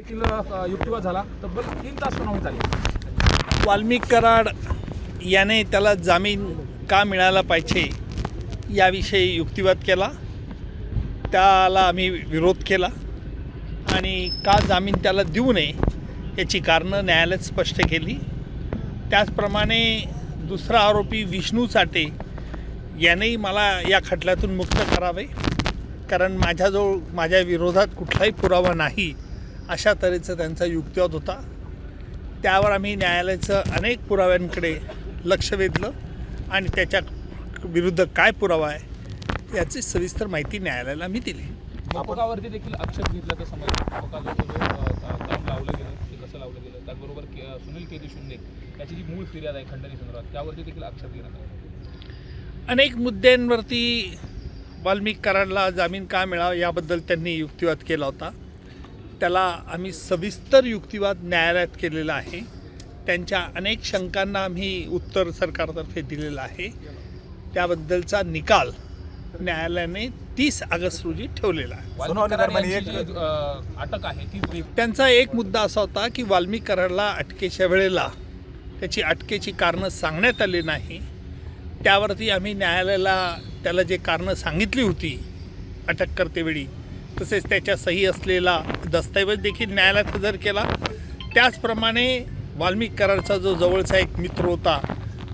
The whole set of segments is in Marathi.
युक्तिवाद झाला, तब्बल 3 तास सुनावणी झाली। वाल्मिक कराड याने त्याला जामीन का मिळाला पाहिजे याविषयी युक्तिवाद केला, त्याला आम्ही विरोध केला आणि का जामीन त्याला देऊ नये याची कारणं न्यायालयात स्पष्ट केली। त्याचप्रमाणे दुसरा आरोपी विष्णू चाटे यानेही मला या खटल्यातून मुक्त करावे, कारण माझ्याजवळ माझ्या विरोधात कुठलाही पुरावा नाही अशा तऱ्हेचा त्यांचा युक्तिवाद होता। त्यावर आम्ही न्यायालयाचं अनेक पुराव्यांकडे लक्ष वेधलं आणि त्याच्या विरुद्ध काय पुरावा आहे याची सविस्तर माहिती न्यायालयाला मी दिली। मकोकावरती देखील आक्षेप घेतला तर समज मकोकाचं काम लावलं गेलं ते कसं लावलं गेलं, त्याचबरोबर सुनील केदी शिंदे याची जी मूळ फिर्याद आहे खंडणी संदर्भात त्यावरती देखील आक्षेप घेण्यात आला। अनेक मुद्द्यांवरती वाल्मिक कराडला जामीन का मिळावा याबद्दल त्यांनी युक्तिवाद केला होता। त्याला आम्ही सविस्तर युक्तिवाद न्यायालयात केलेला आहे। त्यांच्या अनेक शंकांना आम्ही उत्तर सरकारतर्फे दिलेलं आहे। त्याबद्दलचा निकाल न्यायालयाने 30 ऑगस्ट रोजी ठेवलेला आहे। अटक आहे ती त्यांचा एक मुद्दा असा होता की वाल्मिक कराडला अटकेच्या वेळेला त्याची अटकेची कारणं सांगण्यात आली नाही। त्यावरती आम्ही न्यायालयाला त्याला जे कारणं सांगितली होती अटक करतेवेळी तसेच त्याच्या सही असलेला दस्तऐवज देखील न्यायालयात हजर केला। त्याचप्रमाणे वाल्मिक कराडचा जो जवळचा एक मित्र होता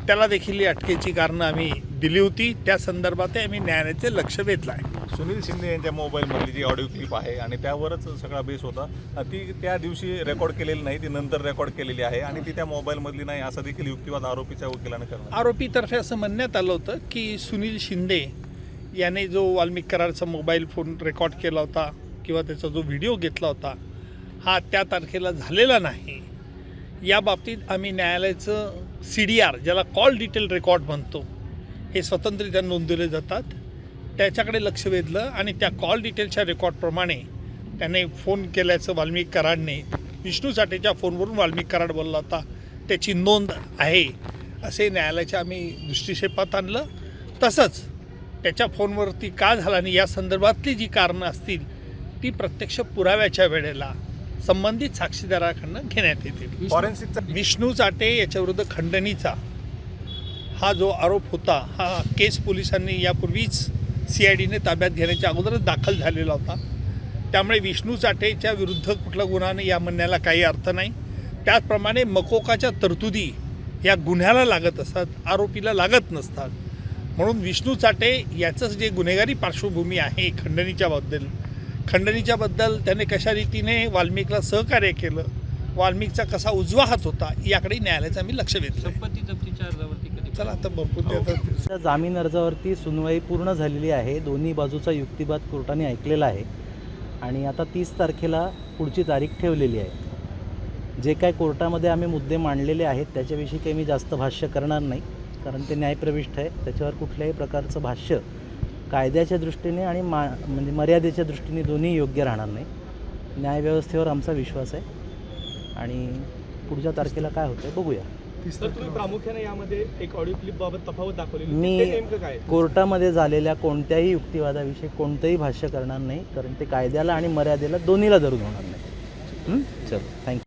त्याला देखील अटकेची कारणं आम्ही दिली होती। त्या संदर्भात आम्ही न्यायालयाचे लक्ष वेधलं आहे। सुनील शिंदे यांच्या मोबाईलमधली जी ऑडिओ क्लिप आहे आणि त्यावरच सगळा बेस होता, ती त्या दिवशी रेकॉर्ड केलेली नाही, ती नंतर रेकॉर्ड केलेली आहे आणि ती त्या मोबाईलमधली नाही असं देखील युक्तिवाद आरोपीच्या वकिलाने करणार। आरोपीतर्फे असं म्हणण्यात आलं होतं की सुनील शिंदे याने जो वाल्मिक कराडचा मोबाईल फोन रेकॉर्ड केला होता किंवा त्याचा जो व्हिडिओ घेतला होता हा त्या तारखेला झालेला नाही। या बाबतीत आम्ही न्यायालयाचं CDR ज्याला कॉल डिटेल रेकॉर्ड म्हणतो हे स्वतंत्ररित्या नोंदवले जातात त्याच्याकडे लक्ष वेधलं आणि त्या कॉल डिटेलच्या रेकॉर्डप्रमाणे त्याने फोन केल्याचं वाल्मिक कराडने विष्णू चाटेच्या फोनवरून वाल्मिक कराड बोलला होता त्याची नोंद आहे असे न्यायालयाच्या आम्ही दृष्टिक्षेपात आणलं। तसंच त्याच्या फोनवरती का झाला आणि या संदर्भातली जी कारणं असतील ती प्रत्यक्ष पुराव्याच्या वेळेला संबंधित साक्षीदाराकडनं घेण्यात येतील। फॉरेन्सिकचा विष्णू चाटे याच्याविरुद्ध खंडणीचा हा जो आरोप होता हा केस पोलिसांनी यापूर्वीच CIDने ताब्यात घेण्याच्या अगोदरच दाखल झालेला होता। त्यामुळे विष्णू चाटेच्या विरुद्ध कुठला गुन्हा नाही या म्हणण्याला काही अर्थ नाही। त्याचप्रमाणे मकोकाच्या तरतुदी या गुन्ह्याला लागत असतात, आरोपीला लागत नसतात। म्हणून विष्णू चाटे याचं जे गुन्हेगारी पार्श्वभूमी आहे खंडणीच्या बद्दल त्याने कशा रीतीने वाल्मिकला सहकार्य केलं, वाल्मिकचा कसा उजवा हात होता याकडे न्यायालयाचं आम्ही लक्ष वेधलं। संपत्ती जप्तीच्या अर्जावरती कधी चला आता भरपूर जामीन अर्जावरती सुनवाई पूर्ण झालेली आहे। दोन्ही बाजूचा युक्तिवाद कोर्टाने ऐकलेला आहे आणि आता 30 तारखेला पुढची तारीख ठेवलेली आहे। जे काय कोर्टामध्ये आम्ही मुद्दे मांडलेले आहेत त्याच्याविषयी काही मी जास्त भाष्य करणार नाही, कारण ते न्यायप्रविष्ट आहे। त्याच्यावर कुठल्याही प्रकारचं भाष्य कायद्याच्या दृष्टीने आणि म्हणजे मर्यादेच्या दृष्टीने दोन्ही योग्य राहणार नाही। न्यायव्यवस्थेवर आमचा विश्वास आहे आणि पुढच्या तारखेला काय होतं बघूया। तर तुम्ही प्रामुख्याने यामध्ये एक ऑडिओ क्लिप बाबत तफावत दाखवलेली, मी ते नेमकं काय? कोर्टामध्ये झालेल्या कोणत्याही युक्तिवादाविषयी कोणतंही भाष्य करणार नाही, कारण ते कायद्याला आणि मर्यादेला दोन्हीला धरून होणार नाही। चलो, थँक्यू।